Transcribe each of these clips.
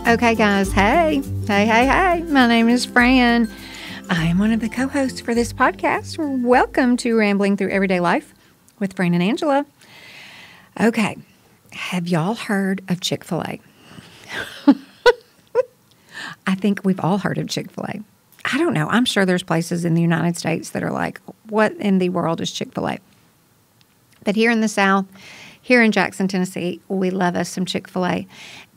Okay, guys. Hey. My name is Fran. I am one of the co-hosts for this podcast. Welcome to Rambling Through Everyday Life with Fran and Angela. Okay. Have y'all heard of Chick-Fil-A? I think we've all heard of Chick-Fil-A. I don't know. I'm sure there's places in the United States that are like, what in the world is Chick-Fil-A? But here in the South, here in Jackson, Tennessee, we love us some Chick-fil-A.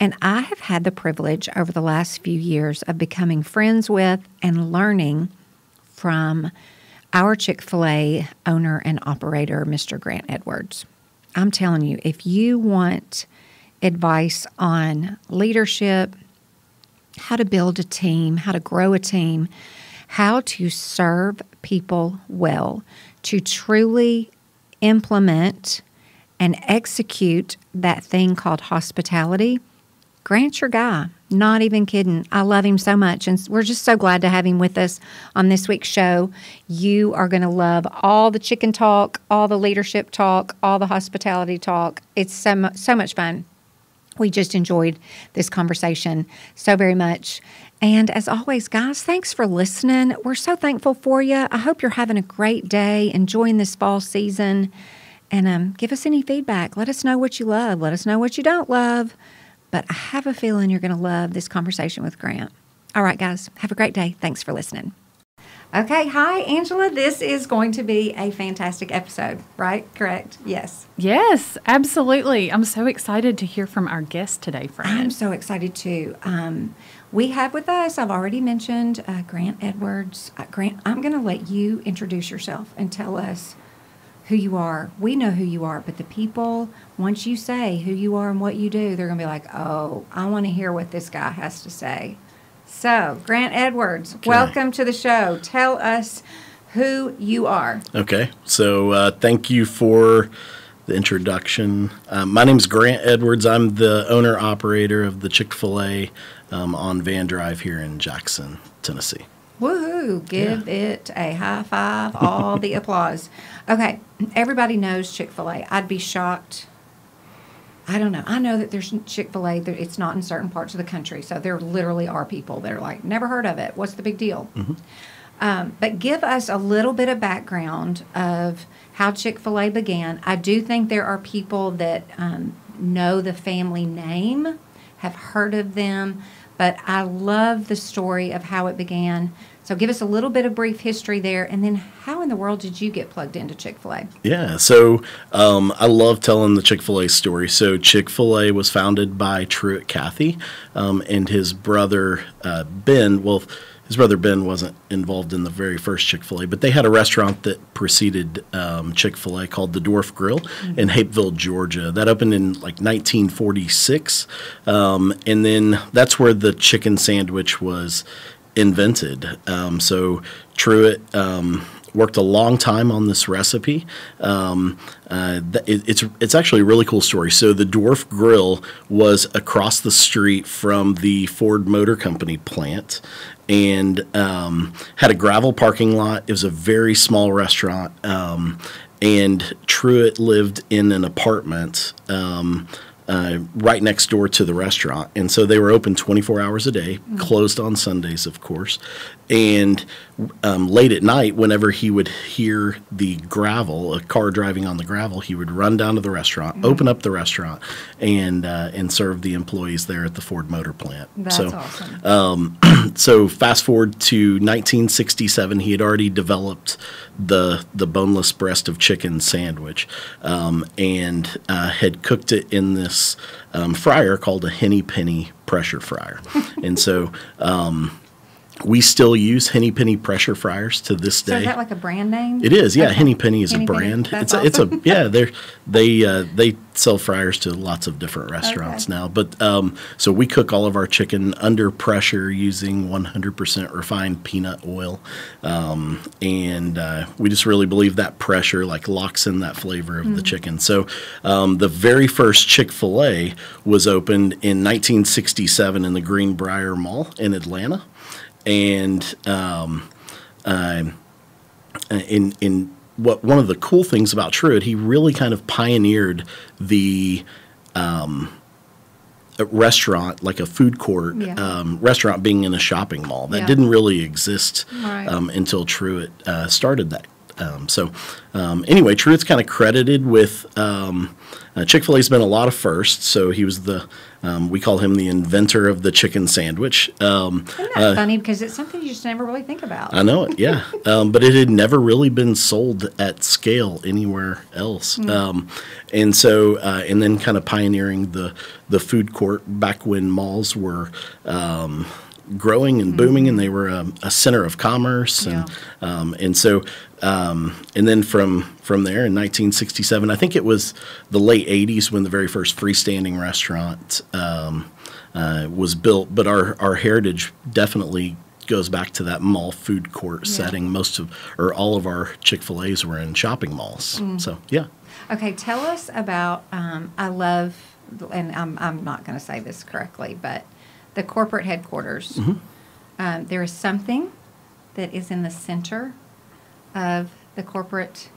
And I have had the privilege over the last few years of becoming friends with and learning from our Chick-fil-A owner and operator, Mr. Grant Edwards. I'm telling you, if you want advice on leadership, how to build a team, how to grow a team, how to serve people well, to truly implement and execute that thing called hospitality, Grant's your guy. Not even kidding. I love him so much, and we're just so glad to have him with us on this week's show. You are going to love all the chicken talk, all the leadership talk, all the hospitality talk. It's so much fun. We just enjoyed this conversation so very much. And as always, guys, thanks for listening. We're so thankful for you. I hope you're having a great day, enjoying this fall season. And give us any feedback. Let us know what you love. Let us know what you don't love. But I have a feeling you're going to love this conversation with Grant. All right, guys. Have a great day. Thanks for listening. Okay. Hi, Angela. This is going to be a fantastic episode, right? Correct? Yes. Yes, absolutely. I'm so excited to hear from our guest today, Fran. I'm so excited, too. We have with us, I've already mentioned, Grant Edwards. Grant, I'm going to let you introduce yourself and tell us who you are. We know who you are, but the people, once you say who you are and what you do, they're going to be like, oh, I want to hear what this guy has to say. So, Grant Edwards, welcome to the show. Tell us who you are. Okay, so thank you for the introduction. My name is Grant Edwards. I'm the owner-operator of the Chick-Fil-A on Van Drive here in Jackson, Tennessee. Woohoo! Give it a high five, all the applause. Okay, everybody knows Chick-fil-A. I'd be shocked. I don't know. I know that there's Chick-fil-A. It's not in certain parts of the country, so there literally are people that are like, never heard of it. What's the big deal? Mm-hmm. But give us a little bit of background of how Chick-fil-A began. I do think there are people that know the family name, have heard of them, but I love the story of how it began. So give us a little bit of brief history there, and then how in the world did you get plugged into Chick-fil-A? Yeah, so I love telling the Chick-fil-A story. So Chick-fil-A was founded by Truett Cathy and his brother Ben. Well, his brother Ben wasn't involved in the very first Chick-fil-A, but they had a restaurant that preceded Chick-fil-A called the Dwarf Grill in Hapeville, Georgia. That opened in like 1946, and then that's where the chicken sandwich was invented. So Truett worked a long time on this recipe. It's actually a really cool story. So the Dwarf Grill was across the street from the Ford Motor Company plant, and had a gravel parking lot. It was a very small restaurant, and Truett lived in an apartment right next door to the restaurant. And so they were open 24 hours a day, closed on Sundays, of course. And late at night, whenever he would hear the gravel, a car driving on the gravel, he would run down to the restaurant, open up the restaurant, and serve the employees there at the Ford Motor plant. That's awesome. So fast forward to 1967, he had already developed the boneless breast of chicken sandwich, and had cooked it in this fryer called a Henny Penny pressure fryer. And so we still use Henny Penny pressure fryers to this day. So is that like a brand name? It is, yeah. Okay. Henny Penny is Henny a brand. Penny? That's It's awesome. they sell fryers to lots of different restaurants now. But so we cook all of our chicken under pressure using 100% refined peanut oil, and we just really believe that pressure like locks in that flavor of the chicken. So the very first Chick-fil-A was opened in 1967 in the Greenbrier Mall in Atlanta. And in one of the cool things about Truett, he really kind of pioneered the restaurant, like a food court restaurant, being in a shopping mall. That didn't really exist until Truett started that. Anyway, Truett's kind of credited with Chick-fil-A's been a lot of firsts. So he was we call him the inventor of the chicken sandwich. Isn't that funny? Because it's something you just never really think about. I know it, yeah. But it had never really been sold at scale anywhere else. And then kind of pioneering the food court back when malls were growing and booming, and they were a center of commerce, and then from there in 1967, I think it was the late 80s when the very first freestanding restaurant was built. But our heritage definitely goes back to that mall food court setting. All of our Chick-fil-A's were in shopping malls. So yeah. Okay, tell us about. I love, and I'm not going to say this correctly, but the corporate headquarters. There is something that is in the center of the corporate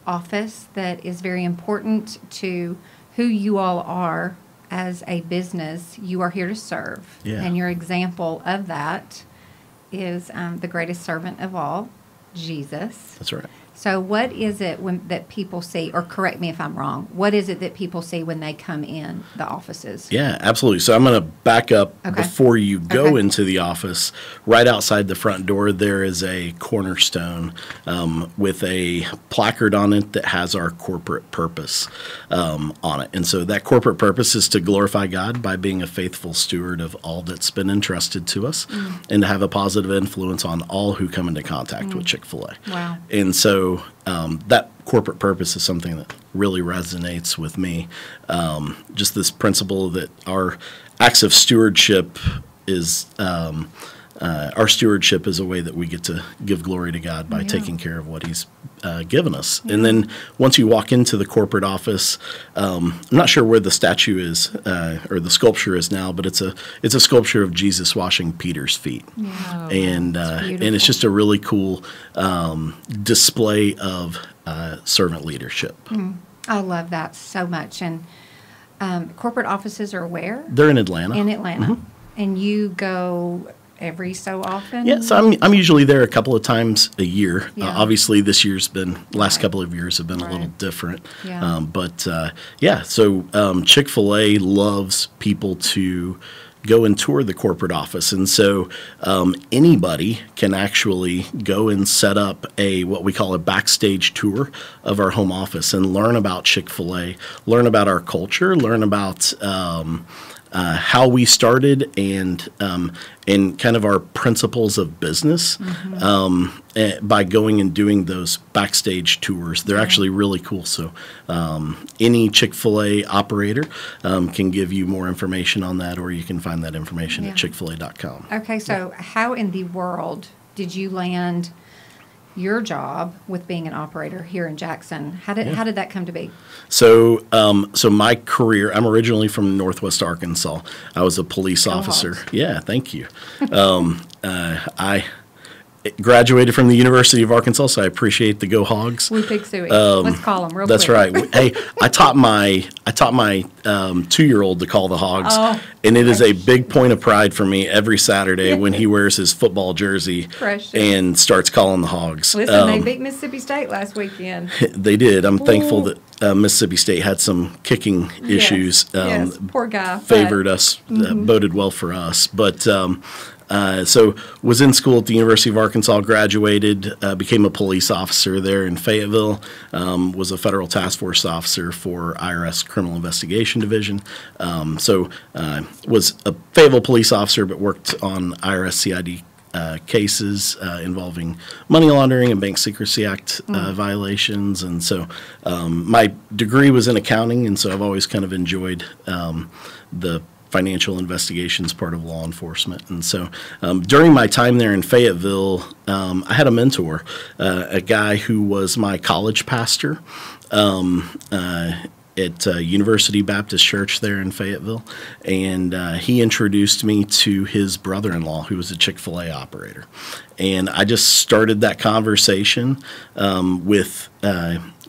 office that is very important to who you all are as a business. You are here to serve. And your example of that is the greatest servant of all, Jesus. That's right. So what is it that people see, or correct me if I'm wrong, what is it that people see when they come in the offices? Yeah, absolutely. So I'm going to back up before you go into the office. Right outside the front door, there is a cornerstone with a placard on it that has our corporate purpose on it. And so that corporate purpose is to glorify God by being a faithful steward of all that's been entrusted to us, and to have a positive influence on all who come into contact with Chick-fil-A. Wow. And so that corporate purpose is something that really resonates with me. Just this principle that our acts of stewardship is our stewardship is a way that we get to give glory to God by taking care of what He's given us. And then once you walk into the corporate office, I'm not sure where the statue is or the sculpture is now, but it's a sculpture of Jesus washing Peter's feet. And it's just a really cool display of servant leadership. I love that so much. And corporate offices are where? They're in Atlanta. In Atlanta. And you go every so often? Yeah, so I'm usually there a couple of times a year. Obviously, this year's been, last couple of years have been a little different. So Chick-fil-A loves people to go and tour the corporate office. And so anybody can actually go and set up what we call a backstage tour of our home office and learn about Chick-fil-A, learn about our culture, learn about how we started, and kind of our principles of business by going and doing those backstage tours. They're actually really cool. So any Chick-fil-A operator can give you more information on that, or you can find that information at chickfil-a.com. Okay, so how in the world did you land your job with being an operator here in Jackson? How did that come to be? So my career, I'm originally from Northwest Arkansas. I was a police officer. Hogs. Yeah, thank you. I graduated from the University of Arkansas, so I appreciate the Go Hogs. Woo Pig Suey. Let's call them real quick. That's right. Hey, I taught my 2-year-old to call the Hogs, and it is a big point of pride for me every Saturday when he wears his football jersey and starts calling the Hogs. Listen, they beat Mississippi State last weekend. They did. I'm thankful that Mississippi State had some kicking issues. Poor guy. Favored us, boded well for us, but. So was in school at the University of Arkansas, graduated, became a police officer there in Fayetteville, was a federal task force officer for IRS Criminal Investigation Division. Was a Fayetteville police officer, but worked on IRS CID cases involving money laundering and Bank Secrecy Act violations. And so my degree was in accounting, and so I've always kind of enjoyed the financial investigations part of law enforcement. And so during my time there in Fayetteville, I had a mentor, a guy who was my college pastor at University Baptist Church there in Fayetteville, and he introduced me to his brother-in-law, who was a Chick-fil-A operator. And I just started that conversation with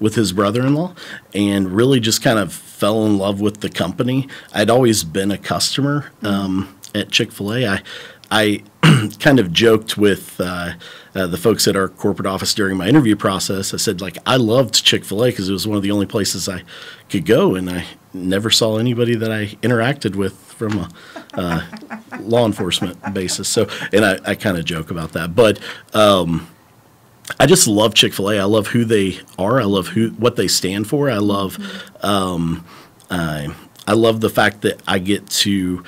with his brother-in-law, and really just kind of fell in love with the company. I'd always been a customer at Chick-fil-A. I kind of joked with the folks at our corporate office during my interview process. I said, like, I loved Chick-fil-A because it was one of the only places I could go, and I never saw anybody that I interacted with from a law enforcement basis. So, and I kind of joke about that. But I just love Chick-fil-A. I love who they are. I love what they stand for. I love I love the fact that I get to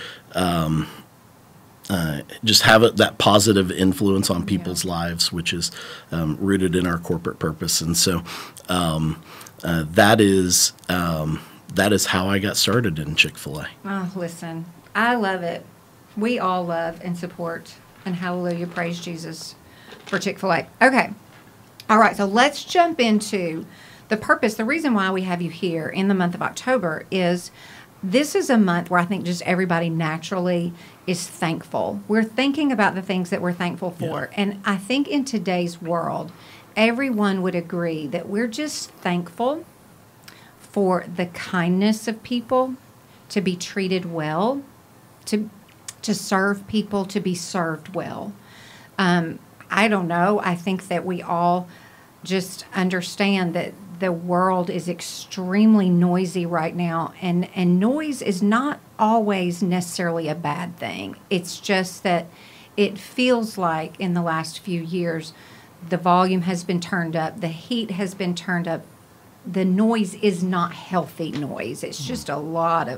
just have that positive influence on people's lives, which is rooted in our corporate purpose. And so that is how I got started in Chick-fil-A. Oh, listen, I love it. We all love and support and hallelujah, praise Jesus for Chick-fil-A. Okay. All right, so let's jump into the purpose. The reason why we have you here in the month of October is this is a month where I think just everybody naturally is thankful. We're thinking about the things that we're thankful for. Yeah. And I think in today's world, everyone would agree that we're just thankful for the kindness of people, to be treated well, to serve people, to be served well. I don't know. I think that we all just understand that the world is extremely noisy right now, and noise is not always necessarily a bad thing. It's just that it feels like in the last few years, the volume has been turned up, the heat has been turned up. The noise is not healthy noise. It's just a lot.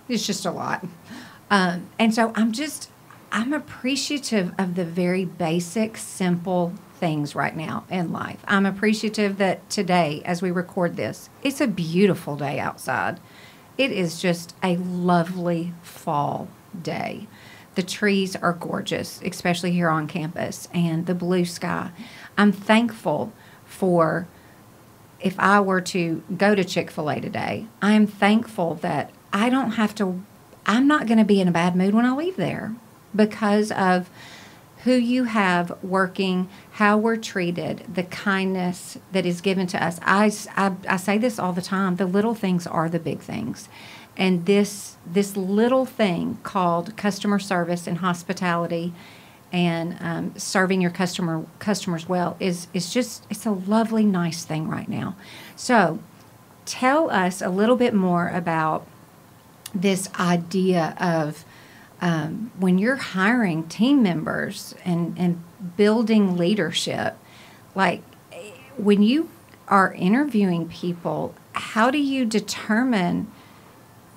It's just a lot. And so I'm appreciative of the very basic, simple things right now in life. I'm appreciative that today, as we record this, it's a beautiful day outside. It is just a lovely fall day. The trees are gorgeous, especially here on campus, and the blue sky. I'm thankful for, if I were to go to Chick-fil-A today, I'm thankful that I'm not going to be in a bad mood when I leave there because of who you have working, how we're treated, the kindness that is given to us. I say this all the time, the little things are the big things. And this little thing called customer service and hospitality and serving your customers well it's a lovely, nice thing right now. So tell us a little bit more about this idea of when you're hiring team members and building leadership, like when you are interviewing people, how do you determine,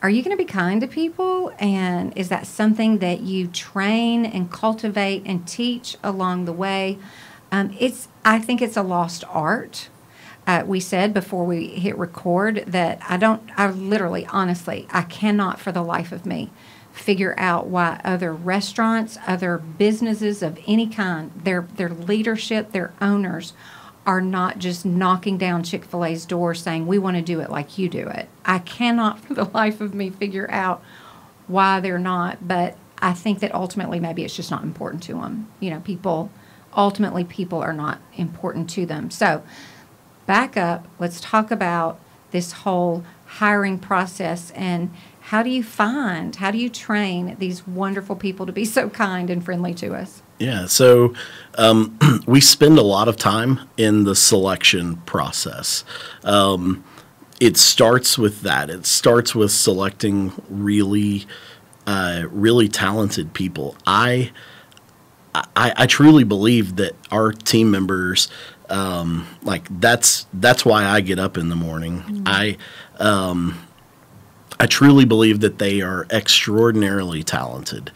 are you going to be kind to people? And is that something that you train and cultivate and teach along the way? I think it's a lost art. We said before we hit record that honestly, I cannot for the life of me figure out why other restaurants, other businesses of any kind, their leadership, their owners are not just knocking down Chick-fil-A's door saying, we want to do it like you do it. I cannot for the life of me figure out why they're not, but I think that ultimately maybe it's just not important to them. People are not important to them. So back up, let's talk about this whole hiring process and how do you train these wonderful people to be so kind and friendly to us? Yeah, so we spend a lot of time in the selection process. It starts with that. It starts with selecting really talented people. I truly believe that our team members, that's why I get up in the morning. Mm-hmm. I truly believe that they are extraordinarily talented.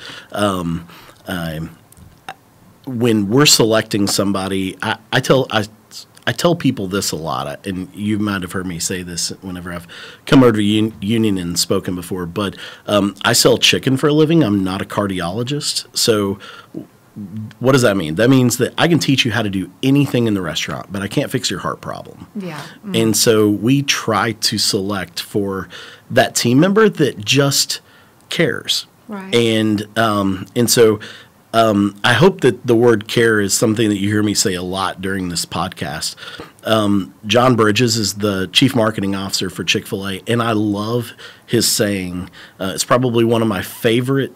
When we're selecting somebody, I tell people this a lot, and you might have heard me say this whenever I've come over to Union and spoken before, but I sell chicken for a living. I'm not a cardiologist. So what does that mean? That means that I can teach you how to do anything in the restaurant, but I can't fix your heart problem. Yeah. Mm-hmm. And so we try to select for that team member that just cares. Right. And so I hope that the word care is something that you hear me say a lot during this podcast. John Bridges is the chief marketing officer for Chick-Fil-A, and I love his saying. It's probably one of my favorite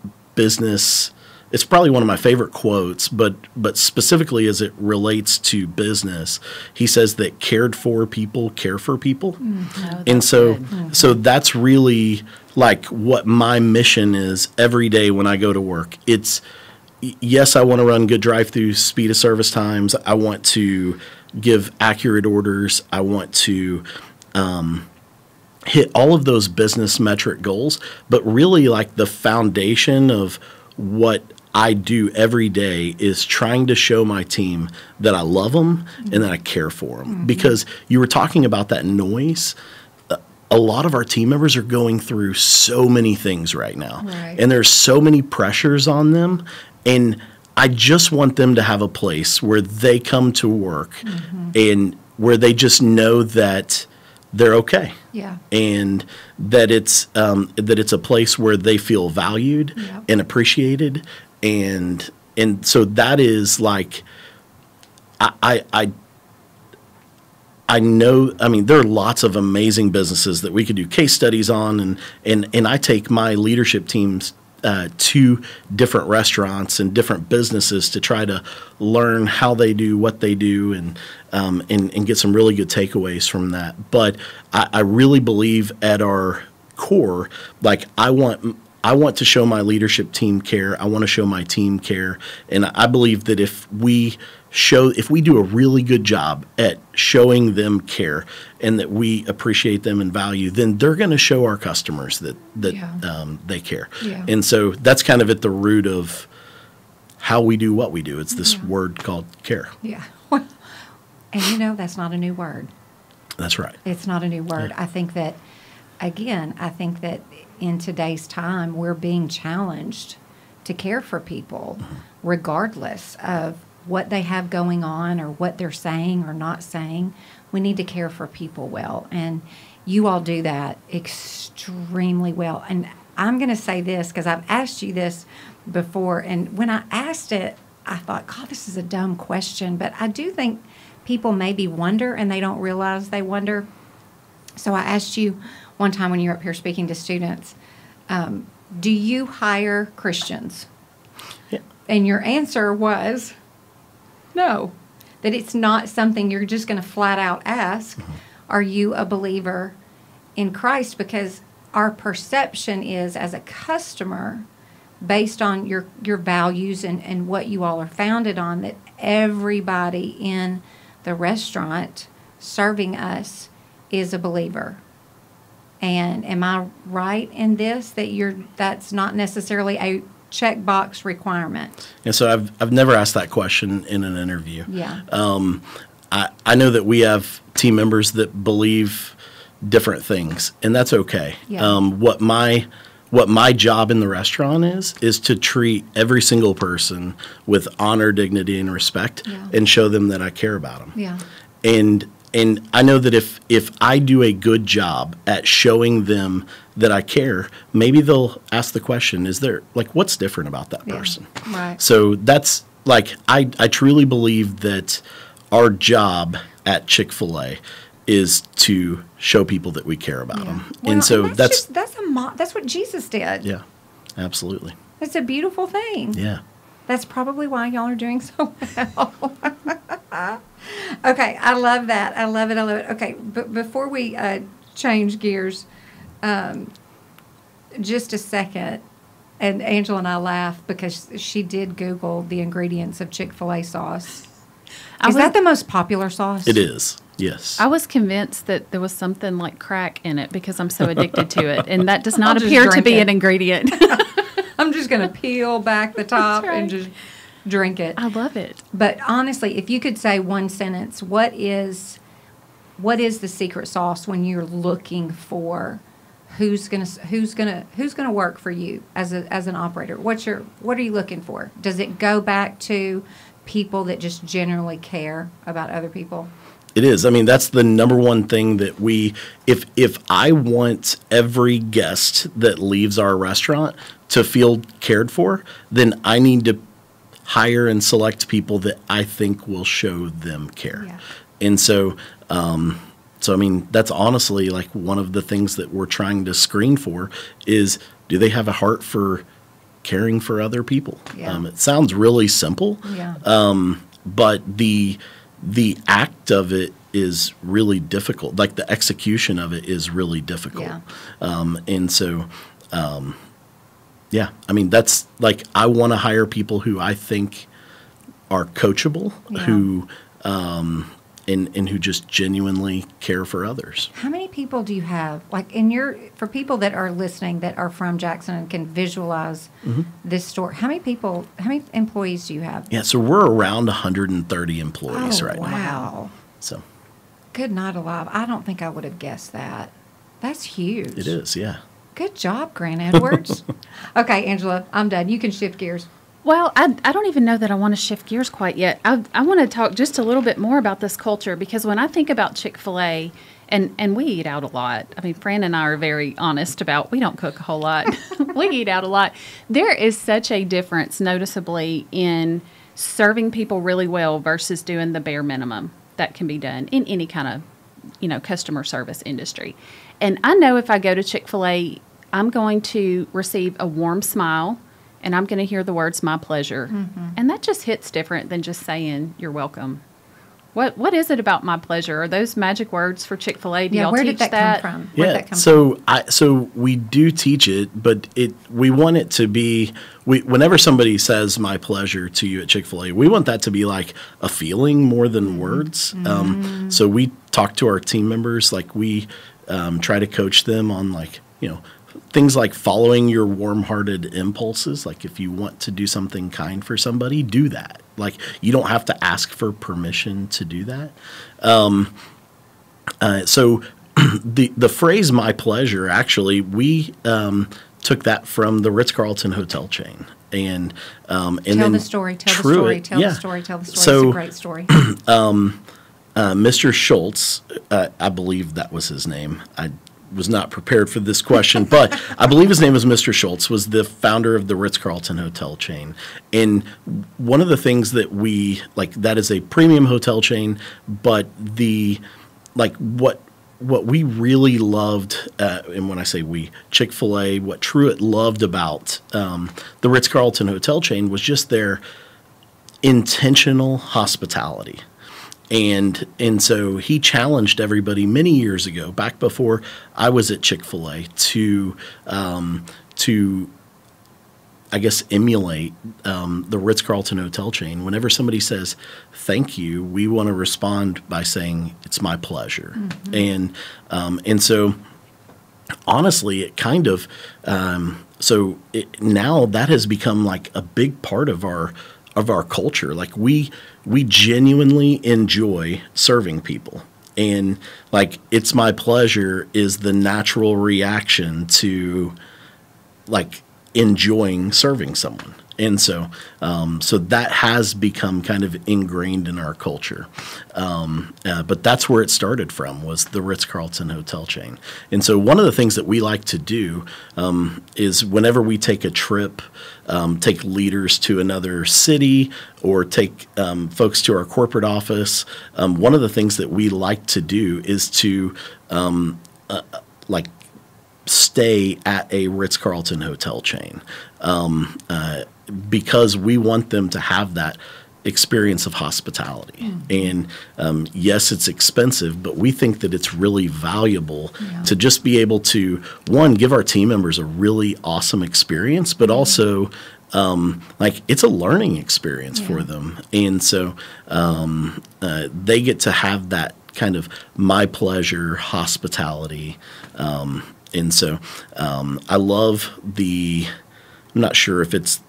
it's probably one of my favorite quotes, but specifically as it relates to business, he says that cared for people care for people. And so that's really like what my mission is every day when I go to work. It's, yes, I want to run good drive-through speed of service times. I want to give accurate orders. I want to hit all of those business metric goals, but really like the foundation of what I do every day is trying to show my team that I love them and that I care for them. Because you were talking about that noise. A lot of our team members are going through so many things right now. And there's so many pressures on them. And I just want them to have a place where they come to work and where they just know that they're okay. And that it's a place where they feel valued and appreciated. And so that is like, I know, I mean, there are lots of amazing businesses that we could do case studies on, and I take my leadership teams to different restaurants and different businesses to try to learn how they do what they do and get some really good takeaways from that. But I really believe at our core, like I want to show my leadership team care. I want to show my team care. And I believe that if we do a really good job at showing them care and that we appreciate them and value, then they're going to show our customers that they care. And so that's kind of at the root of how we do what we do. It's this word called care. And that's not a new word. That's right. It's not a new word. I think that in today's time, we're being challenged to care for people regardless of what they have going on or what they're saying or not saying. We need to care for people well. And you all do that extremely well. And I'm going to say this because I've asked you this before. And when I asked it, I thought, God, this is a dumb question. But I do think people maybe wonder and they don't realize they wonder. So I asked you one time when you were up here speaking to students, do you hire Christians? And your answer was no, that it's not something you're just going to flat out ask. Are you a believer in Christ? Because our perception is as a customer, based on your values and what you all are founded on, that everybody in the restaurant serving us is a believer. And am I right in this, that's not necessarily a checkbox requirement? And so I've never asked that question in an interview. I know that we have team members that believe different things, and that's okay. What my job in the restaurant is to treat every single person with honor, dignity, and respect, and show them that I care about them. And I know that if I do a good job at showing them that I care, maybe they'll ask the question, is there, like, what's different about that person? So that's, like, I truly believe that our job at Chick-fil-A is to show people that we care about them. Well, and so that's what Jesus did. Yeah, absolutely. It's a beautiful thing. That's probably why y'all are doing so well. Okay, I love that. I love it. Okay, but before we change gears, just a second, and Angela and I laugh because she did Google the ingredients of Chick-fil-A sauce. Is that the most popular sauce? It is, yes. I was convinced that there was something like crack in it because I'm so addicted to it, and that does not appear to be an ingredient. I'm just going to peel back the top and just drink it. I love it. But honestly, if you could say one sentence, what is the secret sauce when you're looking for who's gonna work for you as an operator? What are you looking for? Does it go back to people that just generally care about other people? It is. I mean, that's the number one thing that if I want every guest that leaves our restaurant to feel cared for, then I need to hire and select people that I think will show them care. Yeah. And so, I mean, that's honestly like one of the things that we're trying to screen for is, do they have a heart for caring for other people? Yeah. It sounds really simple, but the act of it is really difficult. Like the execution of it is really difficult. Yeah. And so, yeah, I mean, that's like, I want to hire people who I think are coachable, who, and who just genuinely care for others. How many people do you have, like for people that are listening that are from Jackson and can visualize this store, how many employees do you have? Yeah, so we're around 130 employees right now. Wow. So Good night alive. I don't think I would have guessed that. That's huge. it is, yeah. Good job, Grant Edwards. Okay, Angela, I'm done. You can shift gears. Well, I don't even know that I want to shift gears quite yet. I want to talk just a little bit more about this culture, because when I think about Chick-fil-A, and we eat out a lot. I mean, Fran and I are very honest about we don't cook a whole lot. We eat out a lot. There is such a difference noticeably in serving people really well versus doing the bare minimum that can be done in any kind of, customer service industry. And I know if I go to Chick-fil-A, I'm going to receive a warm smile, and I'm going to hear the words, "my pleasure." Mm-hmm. And that just hits different than just saying, "You're welcome." What is it about "my pleasure"? Are those magic words for Chick-fil-A? Do y'all where teach did that come from? Where'd that come from? So we do teach it, but we want it to be, whenever somebody says "my pleasure" to you at Chick-fil-A, we want that to be like a feeling more than words. So we talk to our team members, like we try to coach them on things like following your warm-hearted impulses. Like if you want to do something kind for somebody, do that. Like you don't have to ask for permission to do that. So the phrase "my pleasure," actually, we took that from the Ritz-Carlton hotel chain. And tell the story. Tell the story. So, it's a great story. Mr. Schultz, I believe that was his name. I was not prepared for this question, but I believe his name was Mr. Schultz, was the founder of the Ritz-Carlton hotel chain. And one of the things that that is a premium hotel chain, but what we really loved, and when I say we, Chick-fil-A, what Truett loved about the Ritz-Carlton hotel chain was just their intentional hospitality. And so he challenged everybody many years ago, back before I was at Chick-fil-A, to I guess emulate the Ritz-Carlton hotel chain. Whenever somebody says thank you, we want to respond by saying it's my pleasure. Mm-hmm. And so honestly, it kind of now that has become like a big part of our culture. Like we genuinely enjoy serving people, and like it's my pleasure is the natural reaction to like enjoying serving someone. And so that has become kind of ingrained in our culture. But that's where it started from, was the Ritz-Carlton hotel chain. And so one of the things that we like to do is whenever we take a trip, take leaders to another city or take folks to our corporate office, one of the things that we like to do is to stay at a Ritz-Carlton hotel chain. Because we want them to have that experience of hospitality. Mm-hmm. And yes, it's expensive, but we think that it's really valuable to just be able to, one, give our team members a really awesome experience, but also it's a learning experience for them. And so they get to have that kind of my pleasure hospitality. And so I love I'm not sure if it's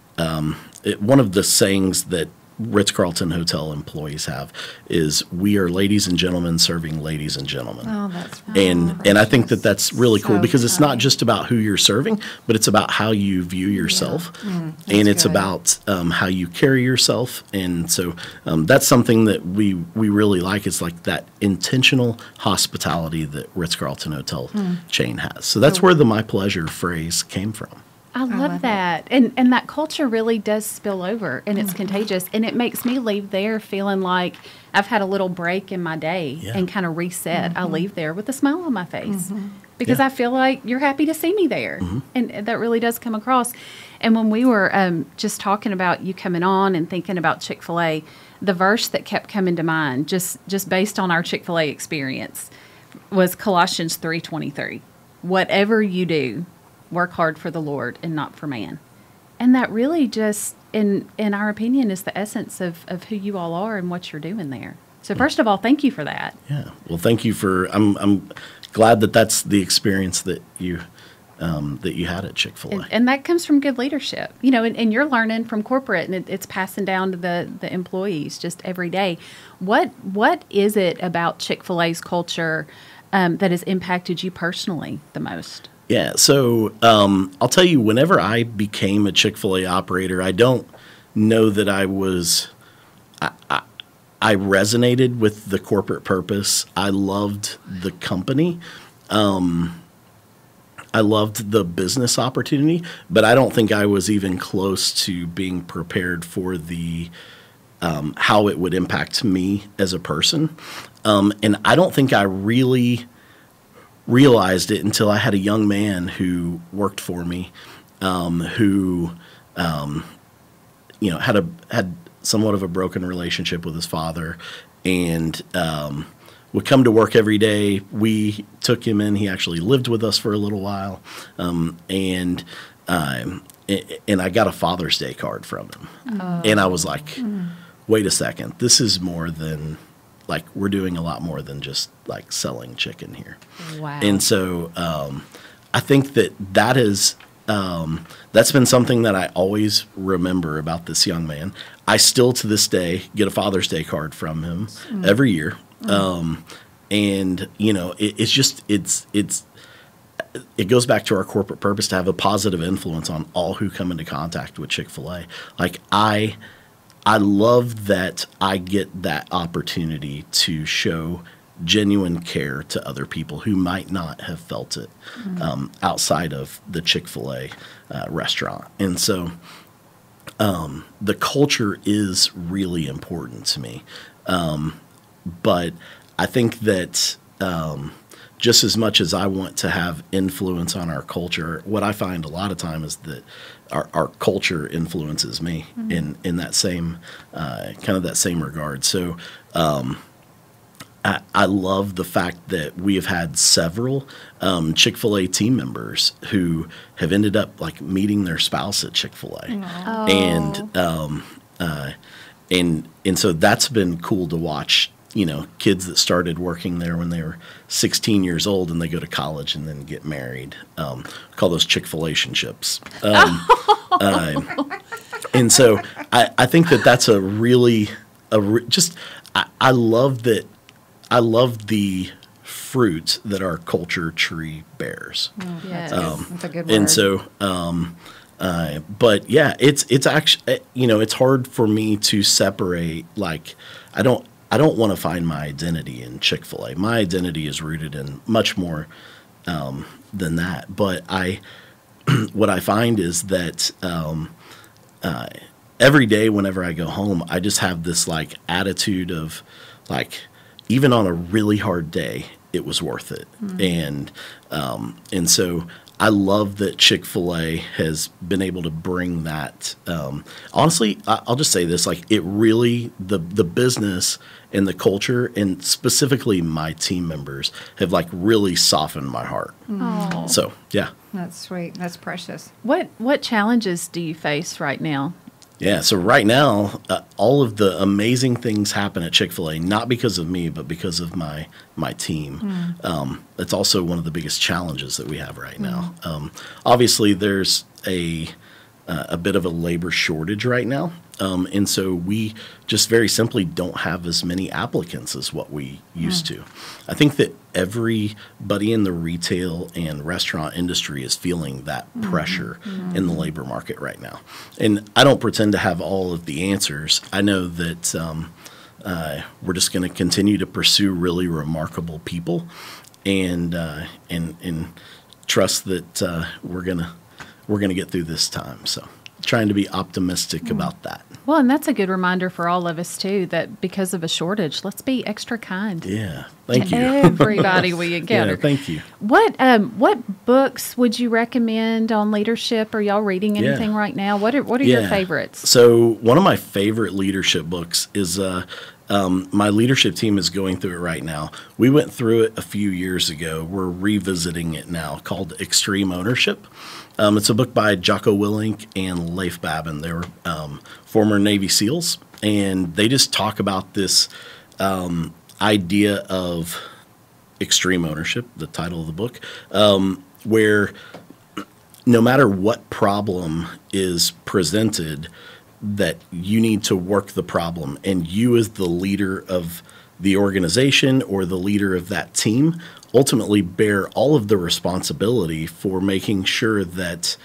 one of the sayings that Ritz-Carlton hotel employees have is, "We are ladies and gentlemen serving ladies and gentlemen." Oh, that's and I think that that's really cool, because it's not just about who you're serving, but it's about how you view yourself, and it's about how you carry yourself. And so that's something that we really like. It's like that intentional hospitality that Ritz-Carlton hotel chain has. So that's where the "my pleasure" phrase came from. I love love that. And that culture really does spill over, and it's contagious. And it makes me leave there feeling like I've had a little break in my day and kind of reset. I leave there with a smile on my face because I feel like you're happy to see me there. And that really does come across. And when we were just talking about you coming on and thinking about Chick-fil-A, the verse that kept coming to mind, just based on our Chick-fil-A experience, was Colossians 3:23. Whatever you do, work hard for the Lord and not for man. And that really just, in our opinion, is the essence of who you all are and what you're doing there. So first of all, thank you for that. Yeah. Well, thank you for, I'm glad that that's the experience that you had at Chick-fil-A. And that comes from good leadership, you know, and you're learning from corporate, and it's passing down to the employees just every day. What is it about Chick-fil-A's culture that has impacted you personally the most? Yeah, so I'll tell you, whenever I became a Chick-fil-A operator, I don't know that I resonated with the corporate purpose. I loved the company. I loved the business opportunity, but I don't think I was even close to being prepared for the how it would impact me as a person. And I don't think I really realized it until I had a young man who worked for me, who had somewhat of a broken relationship with his father, and would come to work every day. We took him in. He actually lived with us for a little while, and I got a Father's Day card from him, and I was like, "Wait a second, this is more than." Like, we're doing a lot more than just like selling chicken here. Wow. And so I think that is that's been something that I always remember about this young man. I still to this day get a Father's Day card from him every year. And you know, it goes back to our corporate purpose to have a positive influence on all who come into contact with Chick-fil-A. Like, I love that I get that opportunity to show genuine care to other people who might not have felt it outside of the Chick-fil-A restaurant. And so the culture is really important to me. But I think that just as much as I want to have influence on our culture, what I find a lot of time is that our culture influences me in that same kind of that same regard. So I love the fact that we have had several Chick-fil-A team members who have ended up like meeting their spouse at Chick-fil-A, and so that's been cool to watch. You know, kids that started working there when they were 16 years old and they go to college and then get married. Call those Chick-fil-A-shinships. And so I think that that's a really, I love that. I love the fruit that our culture tree bears. Yes, that's a good word. And so, but yeah, it's actually, you know, it's hard for me to separate. Like, I don't want to find my identity in Chick-fil-A. My identity is rooted in much more than that. But what I find is that every day whenever I go home, I just have this like attitude of like, even on a really hard day, it was worth it. And so I love that Chick-fil-A has been able to bring that. Honestly, I'll just say this, like, it really, the business and the culture, and specifically my team members, have like really softened my heart. So, yeah. That's sweet. That's precious. What challenges do you face right now? Yeah, so right now, all of the amazing things happen at Chick-fil-A, not because of me, but because of my team. It's also one of the biggest challenges that we have right now. Obviously, there's a bit of a labor shortage right now, and so we just very simply don't have as many applicants as what we used to. I think that everybody in the retail and restaurant industry is feeling that pressure in the labor market right now. And I don't pretend to have all of the answers. I know that we're just going to continue to pursue really remarkable people, and trust that we're we're going to get through this time. So trying to be optimistic about that. Well, and that's a good reminder for all of us, too, that because of a shortage, let's be extra kind. Yeah. Thank to you. everybody we encounter. Yeah, thank you. What books would you recommend on leadership? Are y'all reading anything right now? What are your favorites? So one of my favorite leadership books is my leadership team is going through it right now. We went through it a few years ago. We're revisiting it now, called Extreme Ownership. It's a book by Jocko Willink and Leif Babin. They were former Navy SEALs, and they just talk about this idea of extreme ownership, the title of the book, where no matter what problem is presented, that you need to work the problem, and you as the leader of the organization or the leader of that team ultimately bear all of the responsibility for making sure that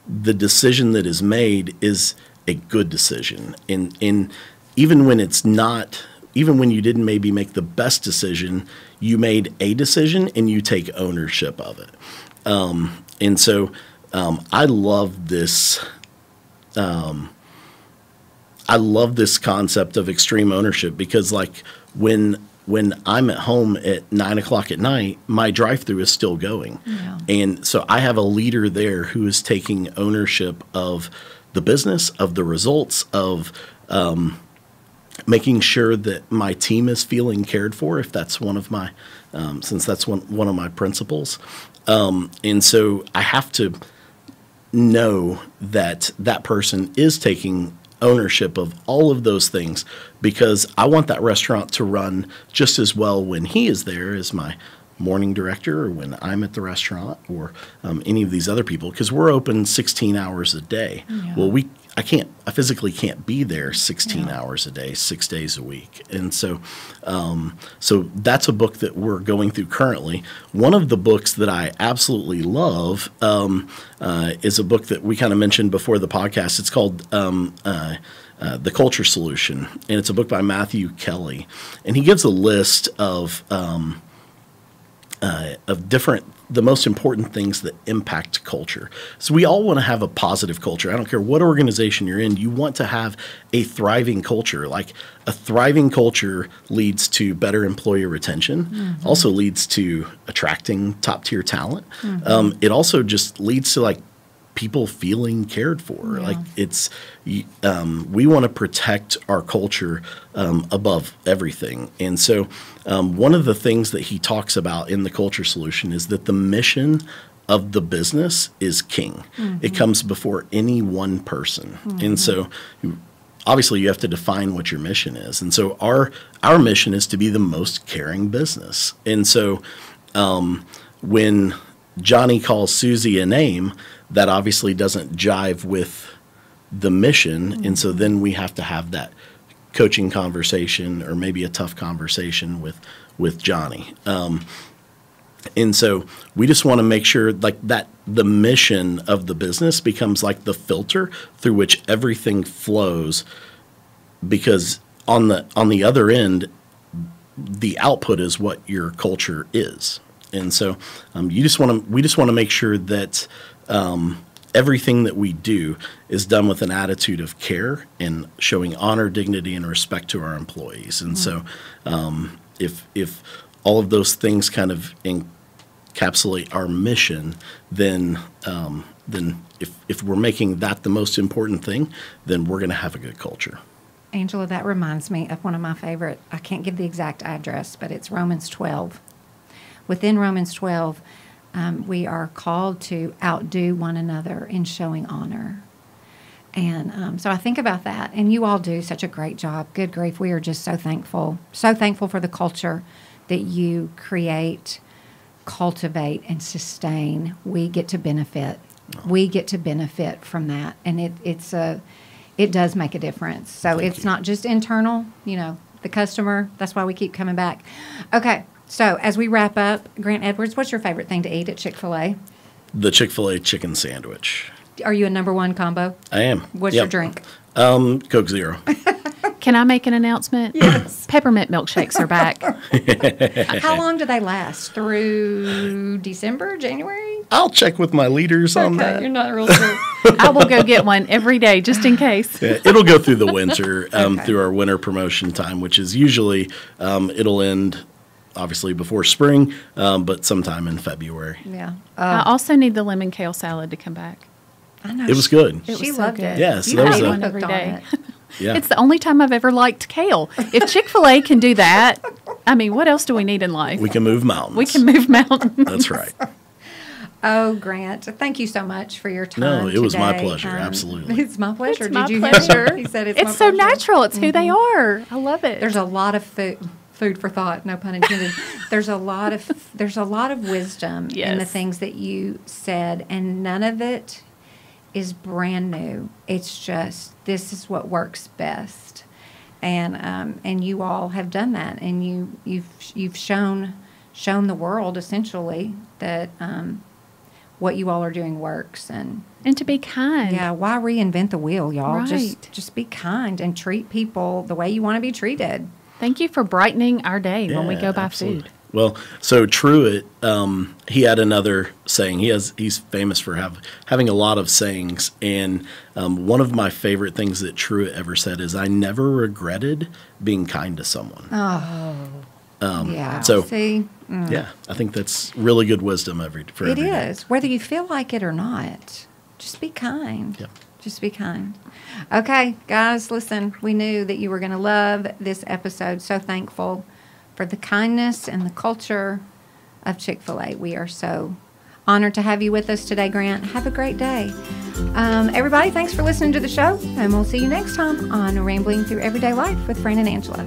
the decision that is made is a good decision. And even when it's not, even when you didn't maybe make the best decision, you made a decision and you take ownership of it. And so I love this. I love this concept of extreme ownership because, like, when I'm at home at 9 o'clock at night, my drive-through is still going. Yeah. And so I have a leader there who is taking ownership of the business, of the results, of making sure that my team is feeling cared for, if that's one of my, since that's one of my principles. And so I have to know that that person is taking ownership of all of those things, because I want that restaurant to run just as well when he is there as my morning director, or when I'm at the restaurant, or any of these other people, because we're open 16 hours a day. Yeah. Well, I physically can't be there 16 hours a day, 6 days a week. And so so that's a book that we're going through currently. One of the books that I absolutely love is a book that we kind of mentioned before the podcast. It's called The Culture Solution, and it's a book by Matthew Kelly. And he gives a list of the most important things that impact culture. So we all want to have a positive culture. I don't care what organization you're in. You want to have a thriving culture. Like, a thriving culture leads to better employee retention, also leads to attracting top-tier talent. It also just leads to, like, people feeling cared for. Like, it's we want to protect our culture above everything. And so one of the things that he talks about in the Culture Solution is that the mission of the business is king. It comes before any one person. And so obviously you have to define what your mission is. And so our mission is to be the most caring business. And so when Johnny calls Susie a name, that obviously doesn't jive with the mission. And so then we have to have that coaching conversation, or maybe a tough conversation with Johnny. And so we just want to make sure, like, that the mission of the business becomes like the filter through which everything flows, because on the other end, the output is what your culture is. And so we just want to make sure that everything that we do is done with an attitude of care and showing honor, dignity, and respect to our employees. And so if all of those things kind of encapsulate our mission, then if we're making that the most important thing, then we're going to have a good culture. Angela, that reminds me of one of my favorite, I can't give the exact address, but it's Romans 12. Within Romans 12, we are called to outdo one another in showing honor. And so I think about that, and you all do such a great job. Good grief, we are just so thankful for the culture that you create, cultivate, and sustain. We get to benefit. We get to benefit from that, and it does make a difference. So it's not just internal, the customer. That's why we keep coming back. Okay. So as we wrap up, Grant Edwards, what's your favorite thing to eat at Chick-Fil-A? The Chick-fil-A chicken sandwich. Are you a number one combo? I am. What's your drink? Coke Zero. Can I make an announcement? Yes. Peppermint milkshakes are back. How long do they last? Through December, January? I'll check with my leaders on that. You're not real sure. I will go get one every day just in case. Yeah, it'll go through the winter, Okay. through our winter promotion time, which is usually, it'll end obviously before spring, but sometime in February. Yeah. I also need the lemon kale salad to come back. I know. It was good. It She was so loved good. it. Yeah, so You that was had a- me One every hooked on day. it. Yeah. It's the only time I've ever liked kale. If Chick-fil-A can do that, I mean, what else do we need in life? We can move mountains. We can move mountains. That's right. Oh, Grant, thank you so much for your time. No, it was my today. pleasure, absolutely. It's my pleasure. It's my Did you pleasure. hear? He said it's my It's so pleasure. natural. It's who they are. I love it. There's a lot of food for thought, no pun intended. There's a lot of wisdom in the Yes. things that you said, and none of it is brand new. It's just this is what works best, and you all have done that, and you've shown the world essentially that what you all are doing works, and to be kind. yeah, why reinvent the wheel, y'all? Right. Just be kind and treat people the way you want to be treated. Thank you for brightening our day when we Yeah, go buy absolutely. food. Well, so Truett, he had another saying. He's famous for having a lot of sayings, and one of my favorite things that Truett ever said is, "I never regretted being kind to someone." Yeah. so- See, Yeah, I think that's really good wisdom for it every day. is. Whether you feel like it or not, just be kind. Yep. Just be kind. Okay, guys, listen, we knew that you were going to love this episode. So thankful for the kindness and the culture of Chick-fil-A. We are so honored to have you with us today, Grant. Have a great day. Everybody, thanks for listening to the show, and we'll see you next time on Rambling Through Everyday Life with Fran and Angela.